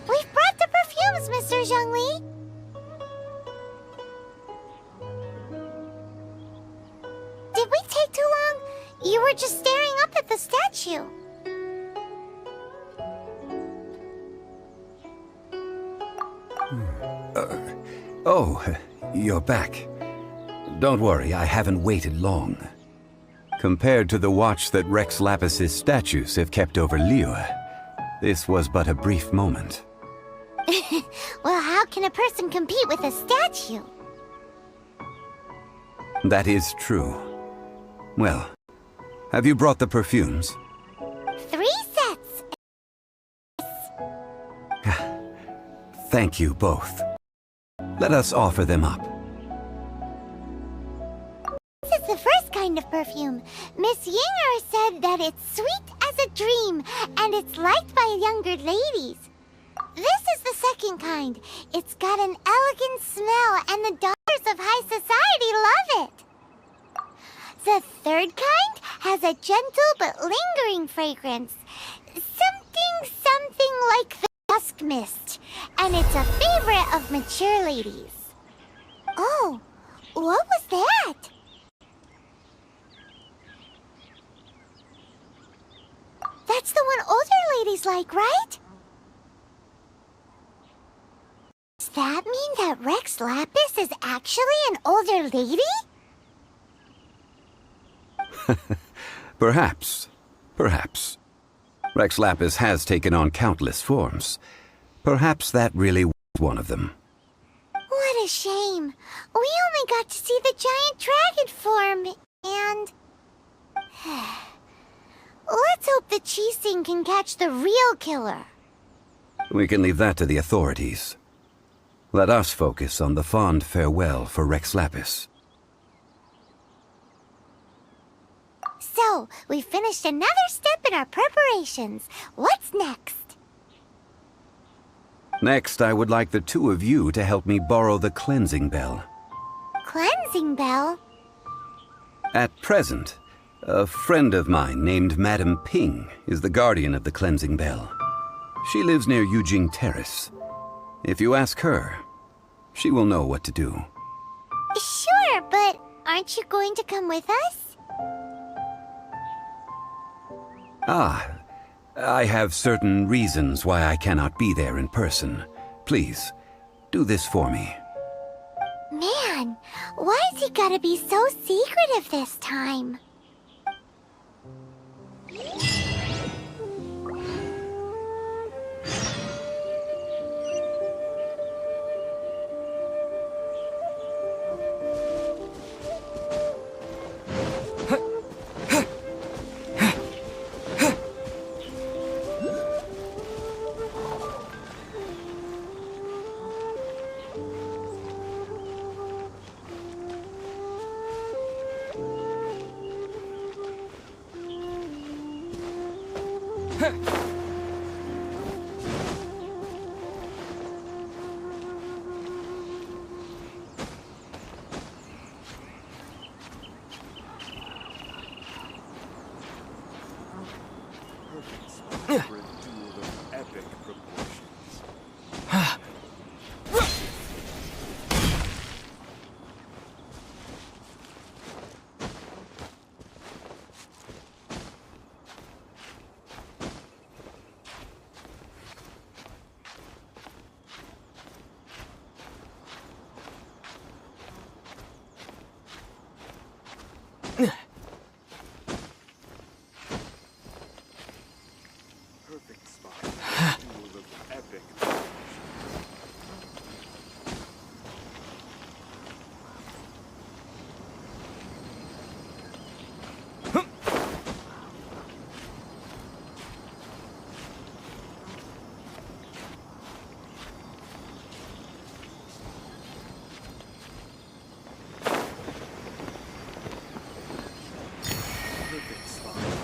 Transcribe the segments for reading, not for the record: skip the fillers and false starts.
We've brought the perfumes, Mr. Zhongli. Did we take too long? You were just staring up at the statue. Oh, you're back. Don't worry, I haven't waited long. Compared to the watch that Rex Lapis's statues have kept over Liyue, this was but a brief moment. Well, how can a person compete with a statue? That is true. Well, have you brought the perfumes? 3 sets. Thank you both. Let us offer them up. This is the first kind of perfume. Miss Yinger said that it's sweet as a dream, and it's liked by younger ladies. This is the second kind. It's got an elegant smell, and the daughters of high society love it. The third kind has a gentle but lingering fragrance. Something like the dusk mist, and it's a favorite of mature ladies. Oh, what was that? That's the one older ladies like, right? Does that mean that Rex Lapis is actually an older lady? Perhaps. Perhaps. Rex Lapis has taken on countless forms. Perhaps that really was one of them. What a shame. We only got to see the giant dragon form, and... Let's hope that Qixing can catch the real killer. We can leave that to the authorities. Let us focus on the fond farewell for Rex Lapis. So, we've finished another step in our preparations. What's next? Next, I would like the two of you to help me borrow the cleansing bell. Cleansing bell? At present, a friend of mine named Madame Ping is the guardian of the cleansing bell. She lives near Yujing Terrace. If you ask her, she will know what to do. Sure, but aren't you going to come with us? Ah, I have certain reasons why I cannot be there in person. Please, do this for me. Man, why's he gotta be so secretive this time?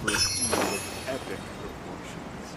perfume of epic proportions.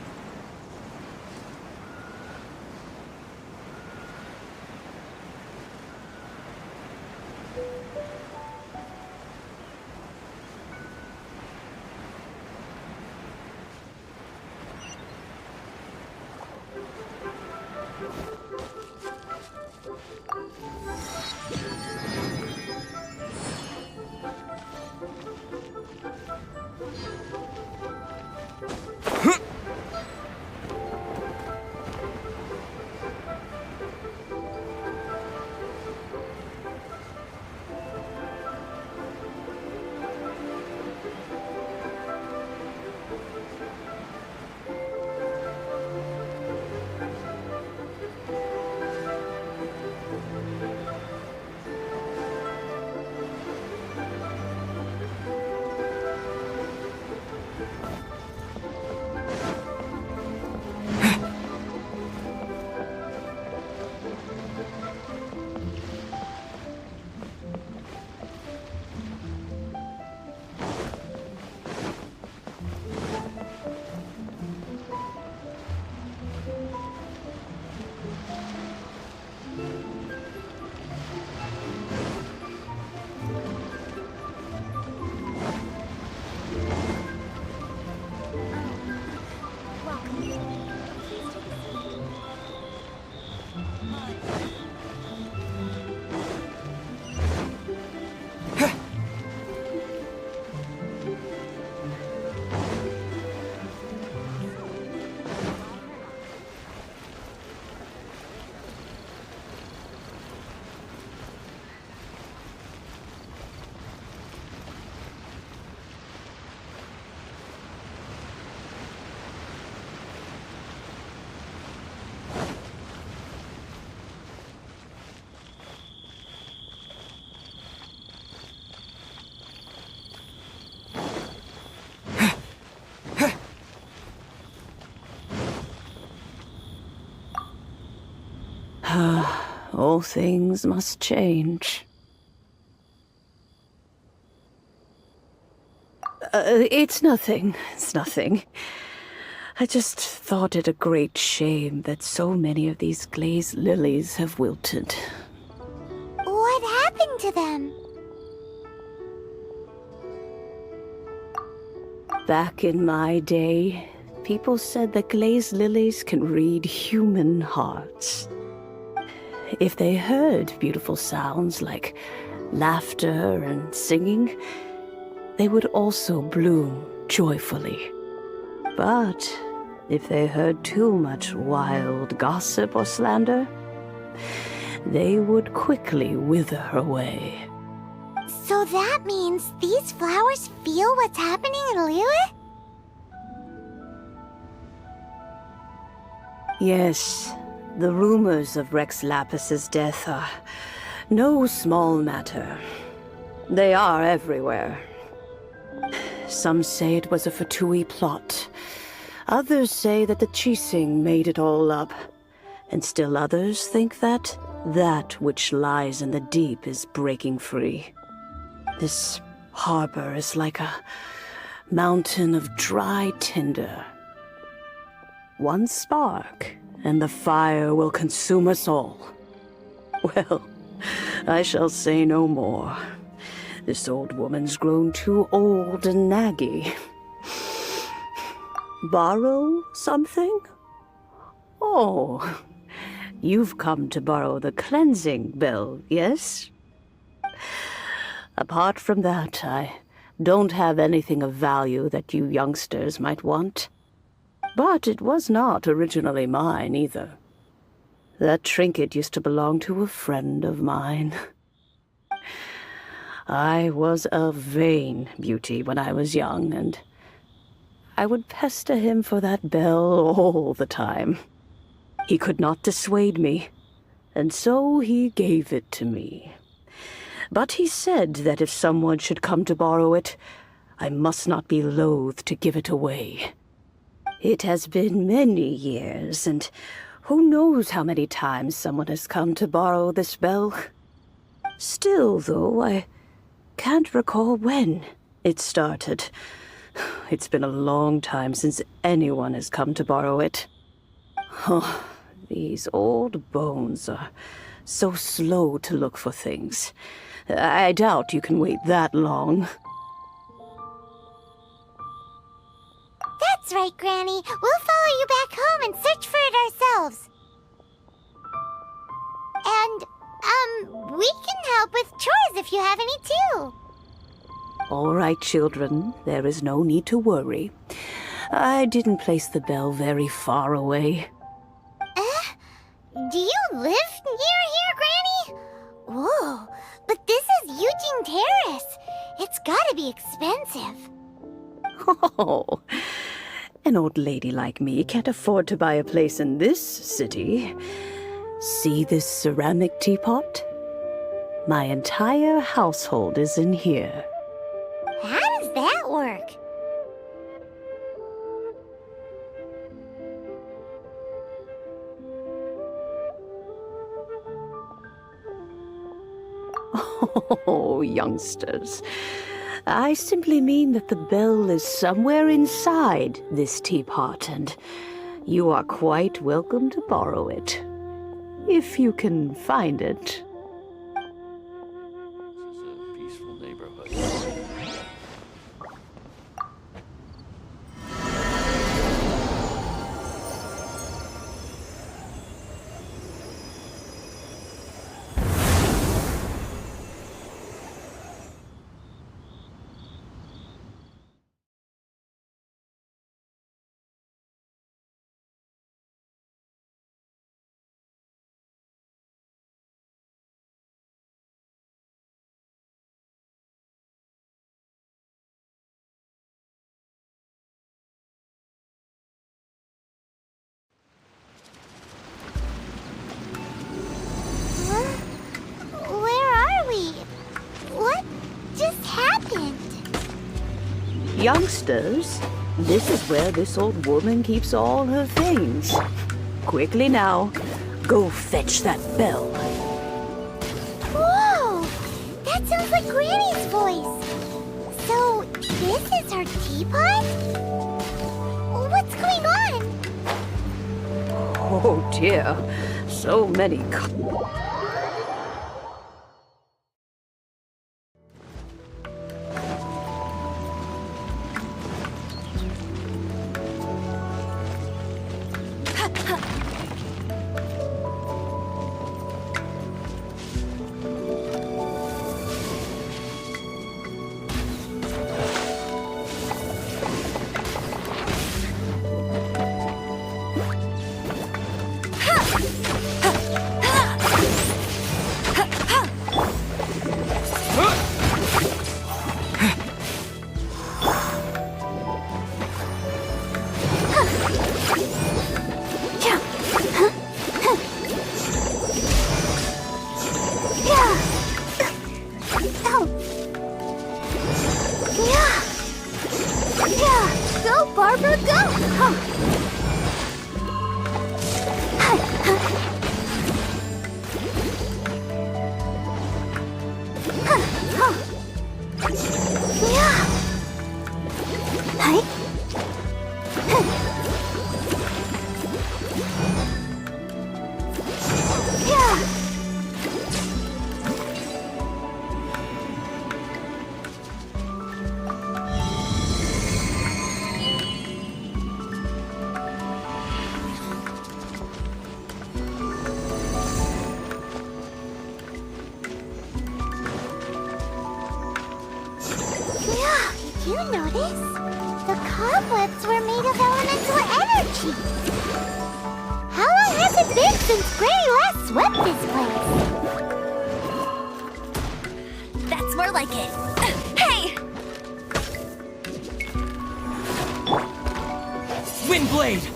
All things must change. It's nothing. It's nothing. I just thought it a great shame that so many of these glazed lilies have wilted. What happened to them? Back in my day, people said that glazed lilies can read human hearts. If they heard beautiful sounds like laughter and singing, they would also bloom joyfully. But if they heard too much wild gossip or slander, they would quickly wither away. So that means these flowers feel what's happening in Liyue? Yes, the rumors of Rex Lapis's death are no small matter. They are everywhere. Some say it was a Fatui plot. Others say that the Chising made it all up. And still others think that which lies in the deep is breaking free. This harbor is like a mountain of dry tinder. One spark, and the fire will consume us all. Well, I shall say no more. This old woman's grown too old and naggy. Borrow something? Oh, you've come to borrow the cleansing bell, yes? Apart from that, I don't have anything of value that you youngsters might want. But it was not originally mine, either. That trinket used to belong to a friend of mine. I was a vain beauty when I was young, and I would pester him for that bell all the time. He could not dissuade me, and so he gave it to me. But he said that if someone should come to borrow it, I must not be loath to give it away. It has been many years, and who knows how many times someone has come to borrow this bell. Still, though, I can't recall when it started. It's been a long time since anyone has come to borrow it. Oh, these old bones are so slow to look for things. I doubt you can wait that long. That's right, Granny. We'll follow you back home and search for it ourselves. And, we can help with chores if you have any too. All right, children. There is no need to worry. I didn't place the bell very far away. Do you live near here, Granny? Whoa, but this is Eugene Terrace. It's gotta be expensive. Oh, an old lady like me can't afford to buy a place in this city. See this ceramic teapot? My entire household is in here. How does that work? Oh, youngsters. I simply mean that the bell is somewhere inside this teapot, and you are quite welcome to borrow it. If you can find it. This is a peaceful neighborhood. Huh? Where are we? What just happened? Youngsters, this is where this old woman keeps all her things. Quickly now, go fetch that bell. Whoa! That sounds like Granny's voice. So, this is her teapot? What's going on? Oh dear, so many Go, Barbara, go! Did you notice? The cobwebs were made of elemental energy. How long has it been since Granny last swept this place? That's more like it. Hey! Windblade!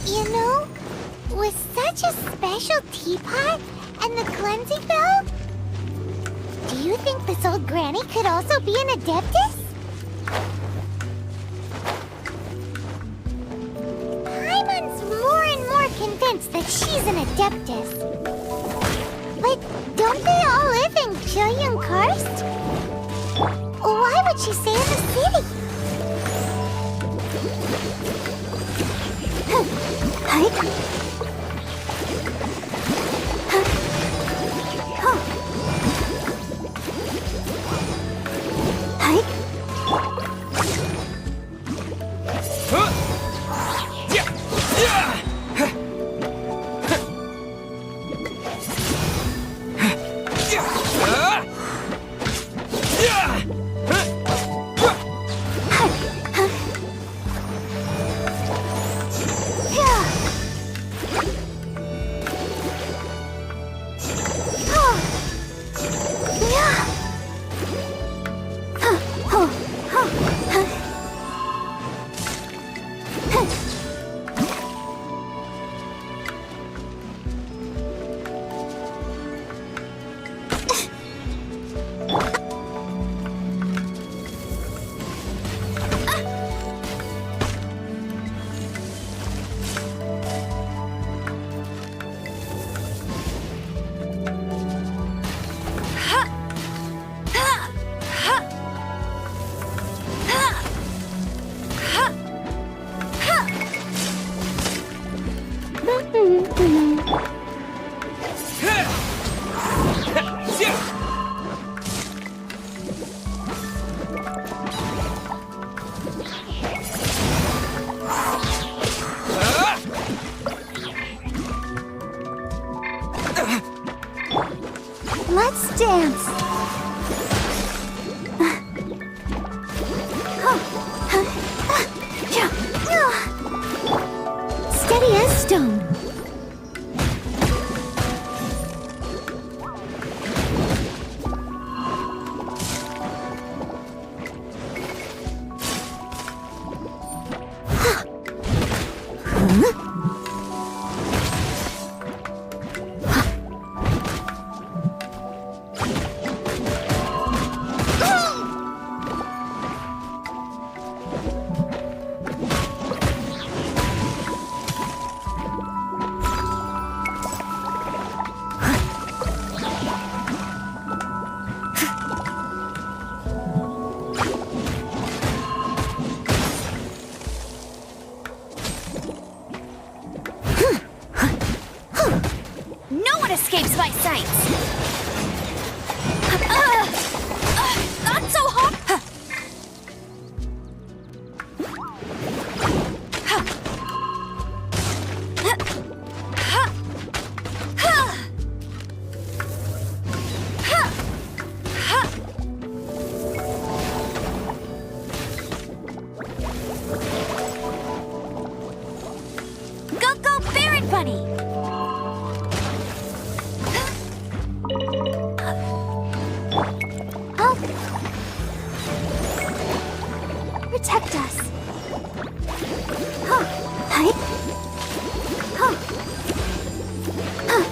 You know, with such a special teapot and the cleansing bell, do you think this old granny could also be an adeptus? Paimon's more and more convinced that she's an adeptus. But don't they all live in Julian Karst? Why would she stay in the city? Let's dance. Steady as stone. Escapes my sights. Not so hard. Go, Baron Bunny. Protect us. Huh. Hi. Huh. Huh.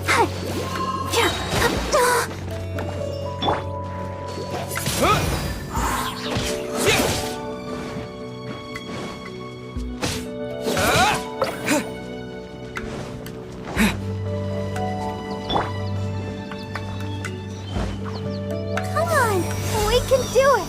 Hi. Yeah. Come on, we can do it.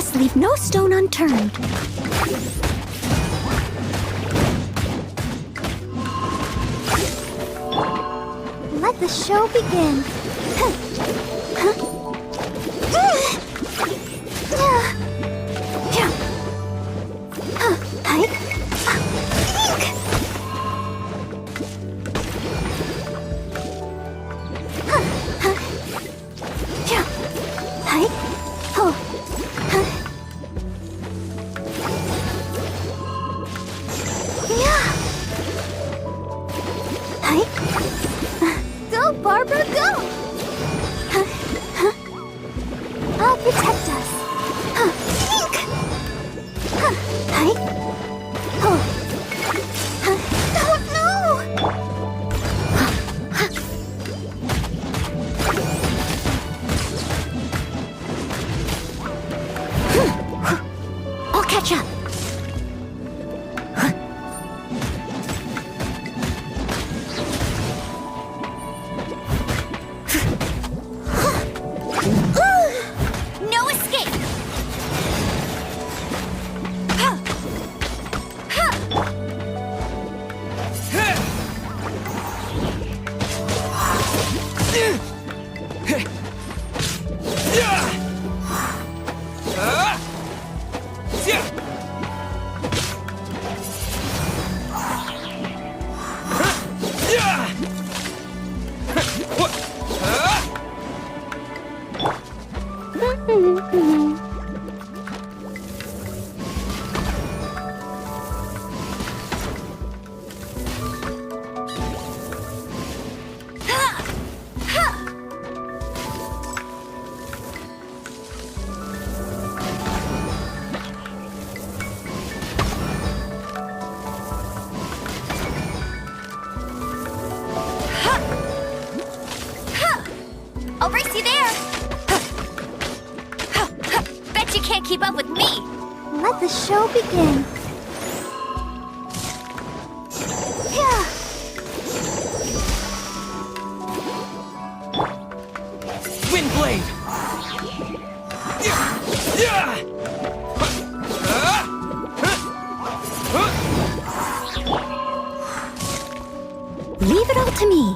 must leave no stone unturned. Let the show begin. Go, Barbara, go! I'll protect us. I'll catch up. No escape. I'll race you there. Bet you can't keep up with me. Let the show begin. Windblade! Leave it all to me.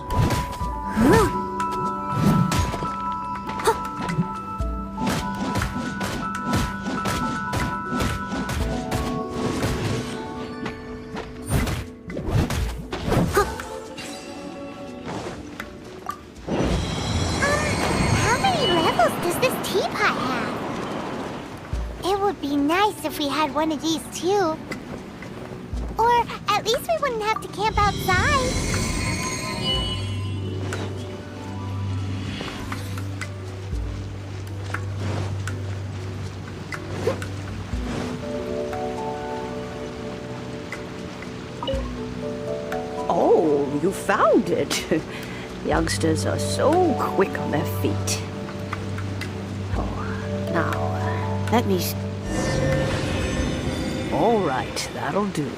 How many levels does this teapot have? It would be nice if we had one of these too. Or at least we wouldn't have to camp outside. Oh, you found it. Youngsters are so quick on their feet. Oh, now, let me... All right, that'll do.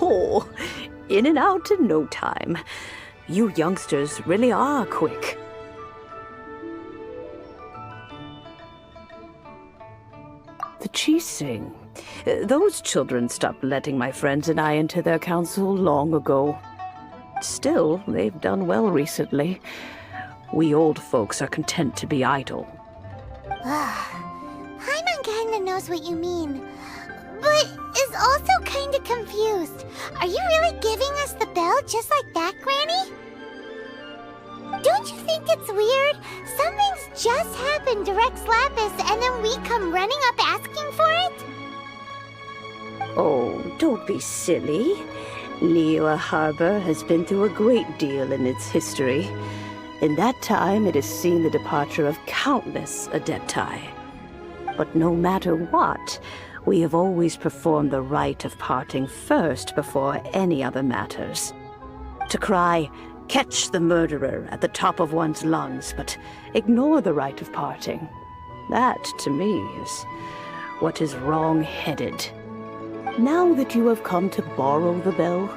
Oh, in and out in no time. You youngsters really are quick. The Chising. Those children stopped letting my friends and I into their council long ago. Still, they've done well recently. We old folks are content to be idle. Paimon kinda knows what you mean, but is also kinda confused. Are you really giving us the bell just like that, Granny? Don't you think it's weird? Something's just happened to Rex Lapis and then we come running up asking for it? Oh, don't be silly. Liyue Harbor has been through a great deal in its history. In that time, it has seen the departure of countless Adepti. But no matter what, we have always performed the rite of parting first before any other matters. To cry, "Catch the murderer," at the top of one's lungs, but ignore the rite of parting. That, to me, is what is wrong-headed. Now that you have come to borrow the bell,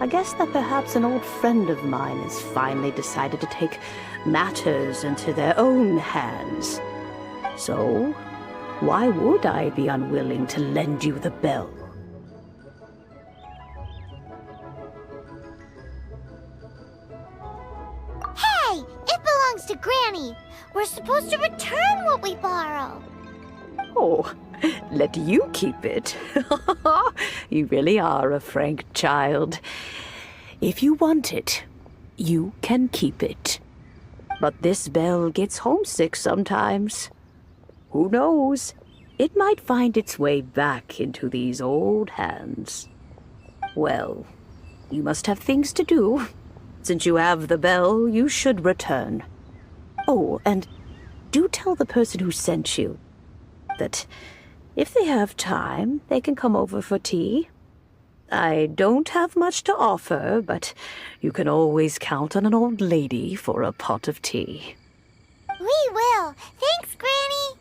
I guess that perhaps an old friend of mine has finally decided to take matters into their own hands. So, why would I be unwilling to lend you the bell? Hey! It belongs to Granny! We're supposed to return what we borrow! Oh, let you keep it. You really are a frank child. If you want it, you can keep it. But this bell gets homesick sometimes. Who knows? It might find its way back into these old hands. Well, you must have things to do. Since you have the bell, you should return. Oh, and do tell the person who sent you that if they have time, they can come over for tea. I don't have much to offer, but you can always count on an old lady for a pot of tea. We will! Thanks, Granny!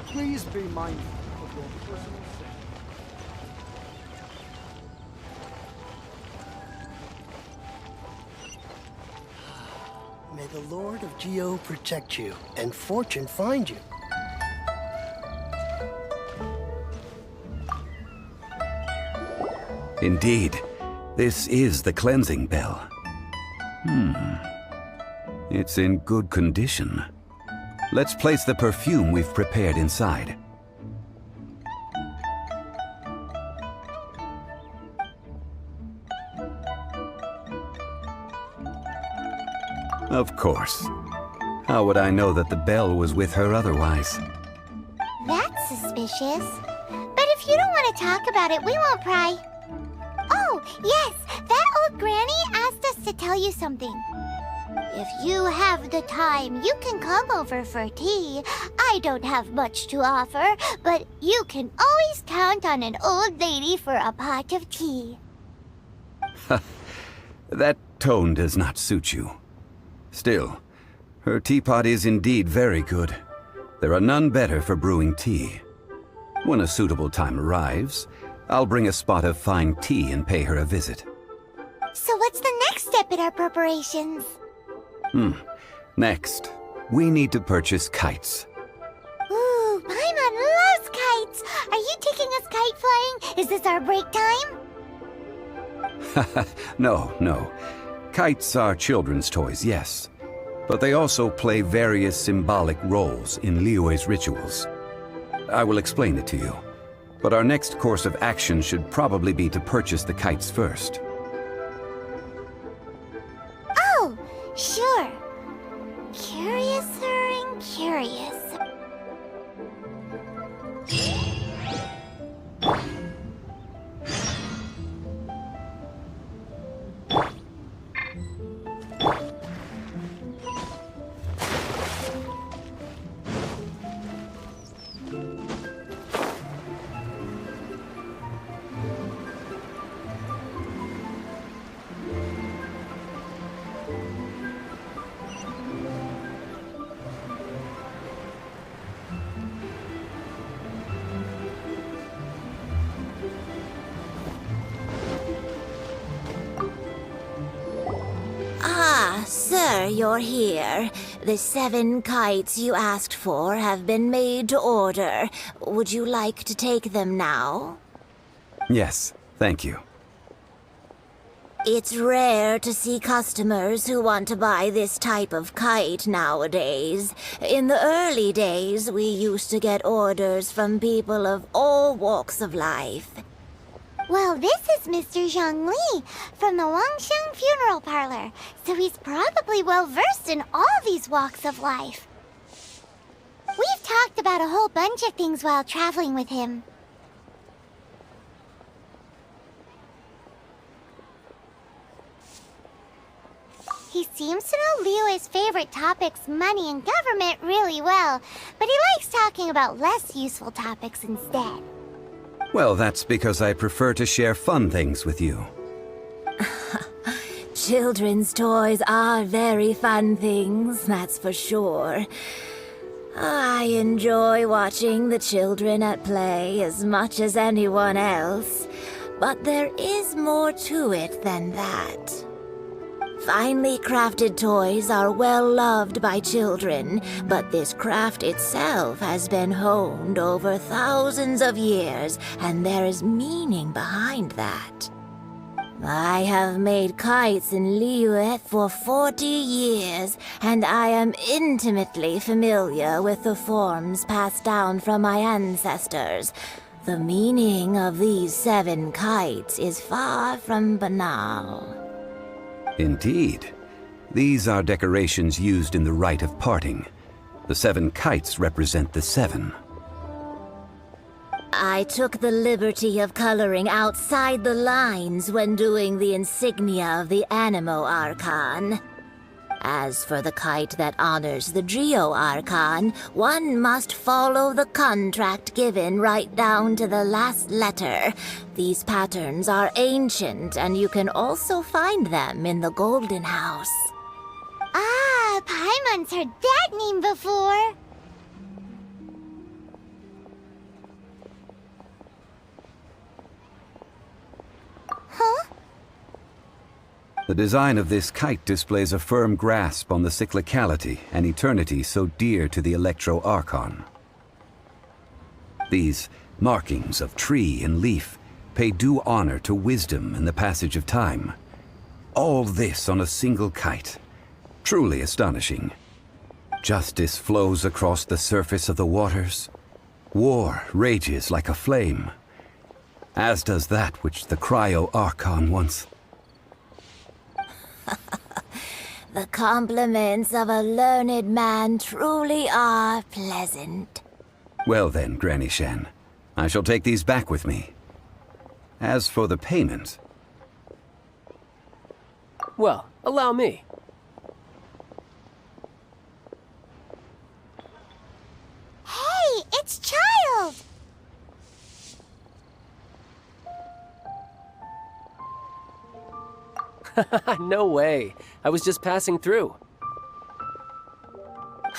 Please be mindful of your personal safety. May the Lord of Geo protect you, and fortune find you. Indeed, this is the cleansing bell. It's in good condition. Let's place the perfume we've prepared inside. Of course. How would I know that the bell was with her otherwise? That's suspicious. But if you don't want to talk about it, we won't pry. Oh, yes! That old granny asked us to tell you something. If you have the time, you can come over for tea. I don't have much to offer, but you can always count on an old lady for a pot of tea. That tone does not suit you. Still, her teapot is indeed very good. There are none better for brewing tea. When a suitable time arrives, I'll bring a spot of fine tea and pay her a visit. So what's the next step in our preparations? Next, we need to purchase kites. Ooh, Paimon loves kites! Are you taking us kite flying? Is this our break time? No. Kites are children's toys, yes. But they also play various symbolic roles in Liyue's rituals. I will explain it to you. But our next course of action should probably be to purchase the kites first. Oh, sure. Curiouser and curious. Sir, you're here. The 7 kites you asked for have been made to order. Would you like to take them now? Yes, thank you. It's rare to see customers who want to buy this type of kite nowadays. In the early days, we used to get orders from people of all walks of life. Well, this is Mr. Zhongli from the Wangsheng Funeral Parlor, so he's probably well-versed in all these walks of life. We've talked about a whole bunch of things while traveling with him. He seems to know Liyue's favorite topics, money and government, really well, but he likes talking about less useful topics instead. Well, that's because I prefer to share fun things with you. Children's toys are very fun things, that's for sure. I enjoy watching the children at play as much as anyone else, but there is more to it than that. Finely crafted toys are well loved by children, but this craft itself has been honed over thousands of years, and there is meaning behind that. I have made kites in Liyue for 40 years, and I am intimately familiar with the forms passed down from my ancestors. The meaning of these 7 kites is far from banal. Indeed. These are decorations used in the rite of parting. The 7 kites represent the 7. I took the liberty of coloring outside the lines when doing the insignia of the Animo Archon. As for the kite that honors the Geo Archon, one must follow the contract given right down to the last letter. These patterns are ancient, and you can also find them in the Golden House. Ah, Paimon's heard that name before. Huh? The design of this kite displays a firm grasp on the cyclicality and eternity so dear to the Electro Archon. These markings of tree and leaf pay due honor to wisdom and the passage of time. All this on a single kite. Truly astonishing. Justice flows across the surface of the waters. War rages like a flame. As does that which the Cryo Archon once... The compliments of a learned man truly are pleasant. Well then, Granny Shan, I shall take these back with me. As for the payment... Well, allow me. Hey, it's Child! No way. I was just passing through.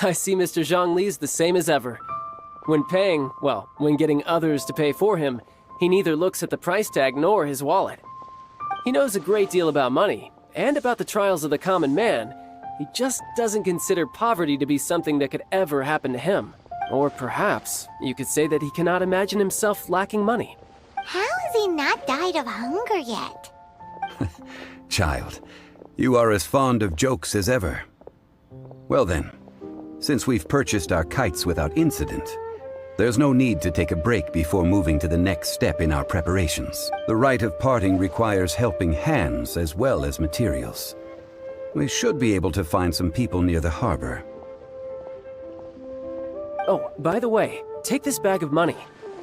I see Mr. Zhongli's the same as ever. When paying, well, when getting others to pay for him, he neither looks at the price tag nor his wallet. He knows a great deal about money, and about the trials of the common man. He just doesn't consider poverty to be something that could ever happen to him. Or perhaps you could say that he cannot imagine himself lacking money. How has he not died of hunger yet? Child, you are as fond of jokes as ever. Well then, since we've purchased our kites without incident, there's no need to take a break before moving to the next step in our preparations. The rite of parting requires helping hands as well as materials. We should be able to find some people near the harbor. Oh, by the way, take this bag of money.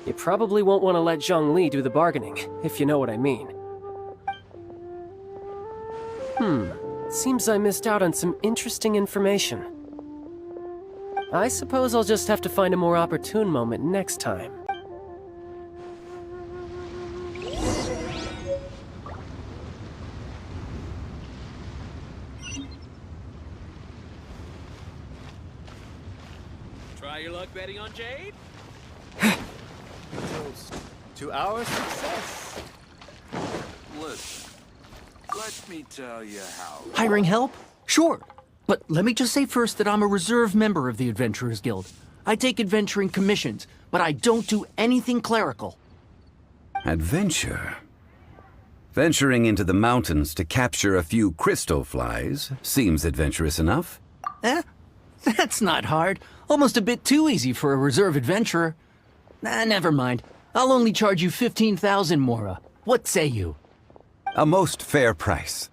You probably won't want to let Zhongli do the bargaining, if you know what I mean. Seems I missed out on some interesting information. I suppose I'll just have to find a more opportune moment next time. Try your luck betting on Jade? Toast to our success. Listen, let me tell you how. Hiring help? Sure. But let me just say first that I'm a reserve member of the Adventurers Guild. I take adventuring commissions, but I don't do anything clerical. Adventure? Venturing into the mountains to capture a few crystal flies seems adventurous enough. That's not hard. Almost a bit too easy for a reserve adventurer. Never mind. I'll only charge you 15,000 Mora. What say you? A most fair price.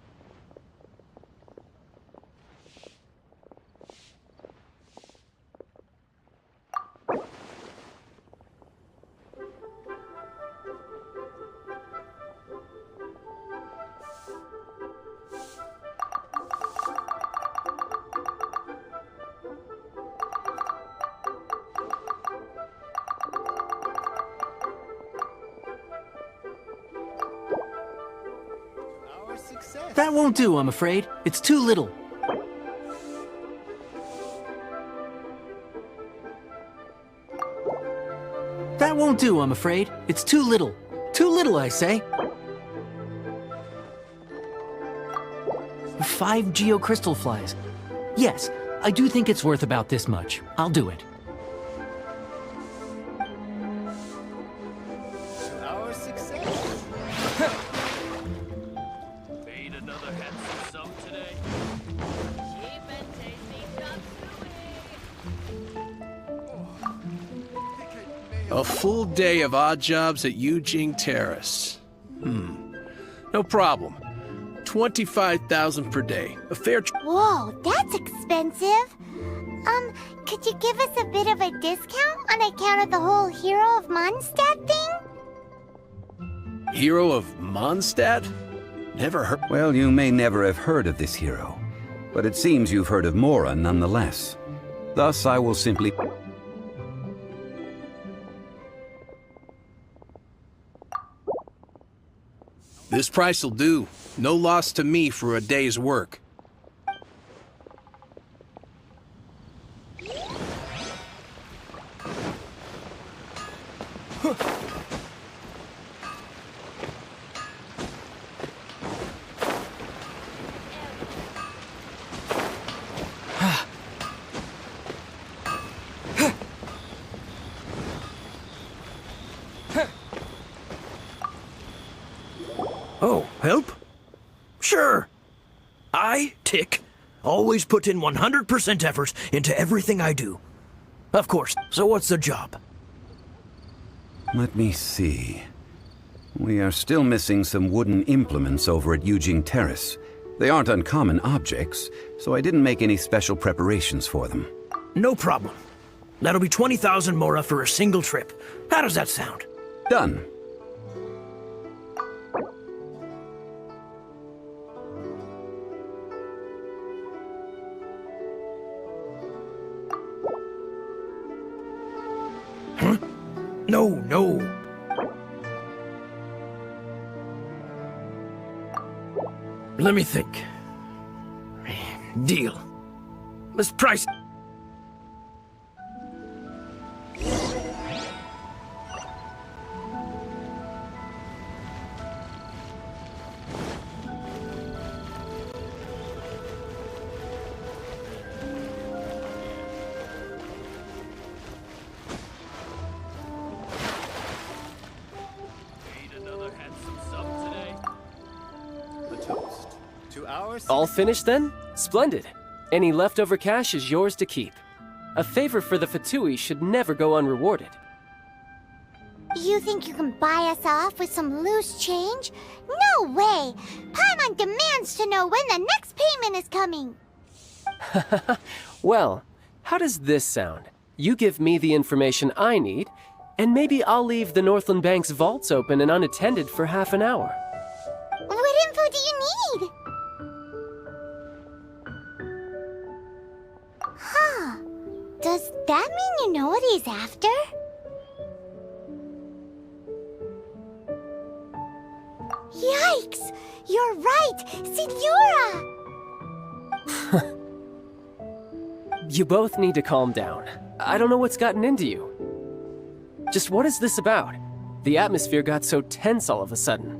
That won't do, I'm afraid. It's too little. That won't do, I'm afraid. It's too little. Too little, I say. 5 geocrystal flies. Yes, I do think it's worth about this much. I'll do it. Our success. Made another handsome sum today. Cheap and tasty chop suey. A full day of odd jobs at Eugene Terrace. No problem. 25,000 per day. A fair Whoa, that's expensive. Could you give us a bit of a discount on account of the whole Hero of Mondstadt thing? Hero of Mondstadt? Never heard. Well, you may never have heard of this hero, but it seems you've heard of Mora nonetheless. Thus, I will simply... This price will do. No loss to me for a day's work. Oh, help? Sure. I, Tick, always put in 100% effort into everything I do. Of course, so what's the job? Let me see. We are still missing some wooden implements over at Eugene Terrace. They aren't uncommon objects, so I didn't make any special preparations for them. No problem. That'll be 20,000 Mora for a single trip. How does that sound? Done. No. Let me think. Deal. Let's price. All finished then? Splendid. Any leftover cash is yours to keep. A favor for the Fatui should never go unrewarded. You think you can buy us off with some loose change? No way! Paimon demands to know when the next payment is coming! Well, how does this sound? You give me the information I need, and maybe I'll leave the Northland Bank's vaults open and unattended for half an hour. What info do you need? Huh. Does that mean you know what he's after? Yikes! You're right! Signora! You both need to calm down. I don't know what's gotten into you. Just what is this about? The atmosphere got so tense all of a sudden.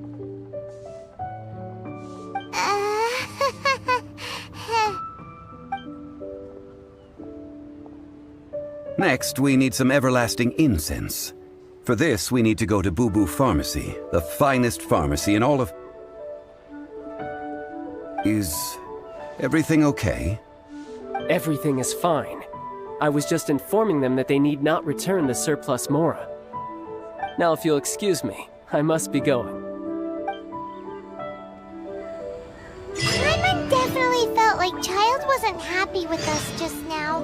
Next, we need some everlasting incense. For this, we need to go to Boo Boo Pharmacy, the finest pharmacy in all of... Is everything okay? Everything is fine. I was just informing them that they need not return the surplus Mora. Now, if you'll excuse me, I must be going. child wasn't happy with us just now.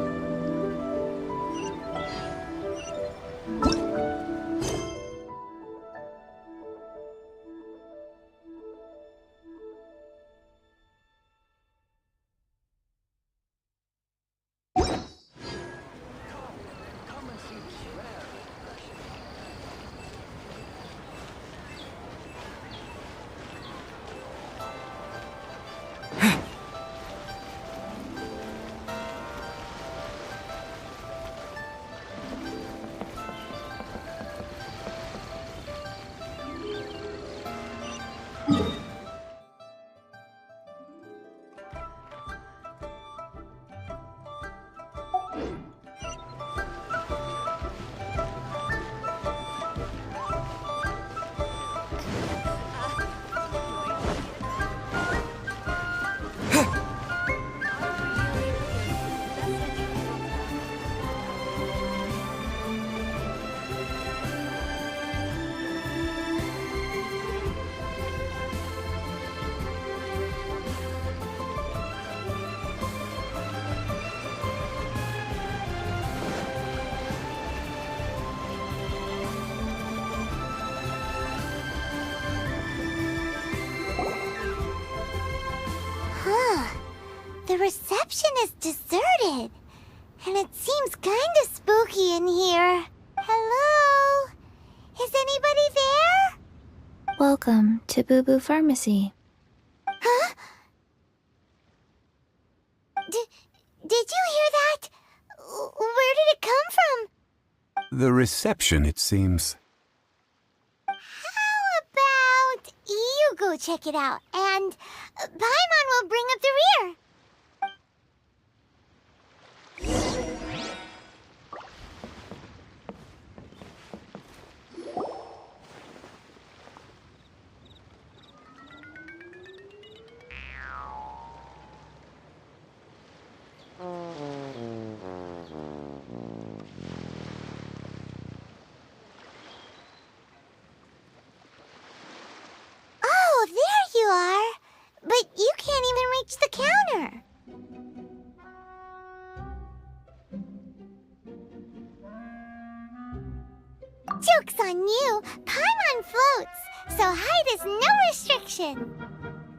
The reception is deserted, and it seems kinda spooky in here. Hello? Is anybody there? Welcome to Boo Boo Pharmacy. Huh? Did you hear that? Where did it come from? The reception, it seems. How about you go check it out, and Paimon will bring up the rear. Oh, there you are. But you can't even reach the counter. Joke's on you! Paimon floats, so height is no restriction.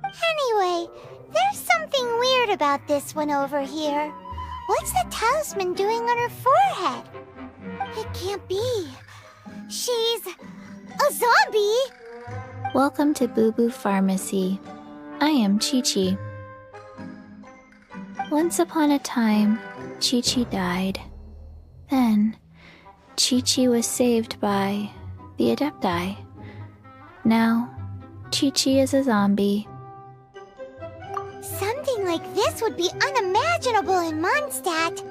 Anyway, there's something weird about this one over here. What's the talisman doing on her forehead? It can't be. She's a zombie! Welcome to Boo Boo Pharmacy. I am Chi-Chi. Once upon a time, Chi-Chi died. Then, Chi-Chi was saved by the Adepti. Now, Chi-Chi is a zombie. Something like this would be unimaginable in Mondstadt.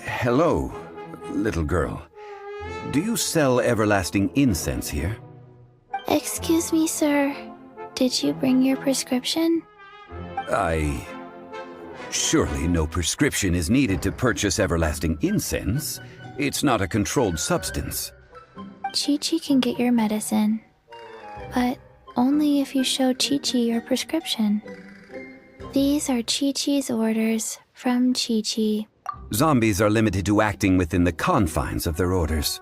Hello, little girl. Do you sell everlasting incense here? Excuse me, sir. Did you bring your prescription? Surely no prescription is needed to purchase everlasting incense. It's not a controlled substance. Chi-Chi can get your medicine, but only if you show Chi-Chi your prescription. These are Chi-Chi's orders from Chi-Chi. Zombies are limited to acting within the confines of their orders.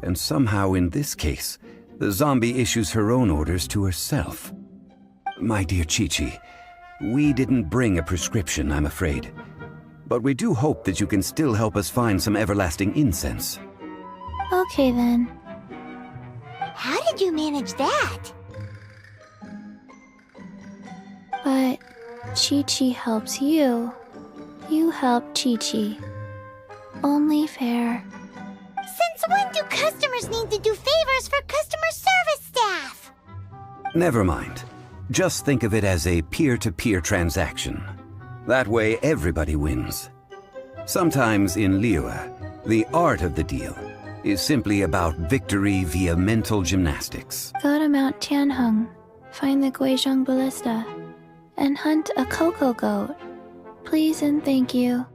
And somehow in this case, the zombie issues her own orders to herself. My dear Chi-Chi, we didn't bring a prescription, I'm afraid. But we do hope that you can still help us find some everlasting incense. Okay then. How did you manage that? But Chi-Chi helps you. You help Chi-Chi. Only fair. Since when do customers need to do favors for customer service staff? Never mind. Just think of it as a peer-to-peer transaction. That way everybody wins. Sometimes in Liyue, the art of the deal is simply about victory via mental gymnastics. Go to Mount Tianheng, find the Guizhong Ballista, and hunt a cocoa goat. Please and thank you.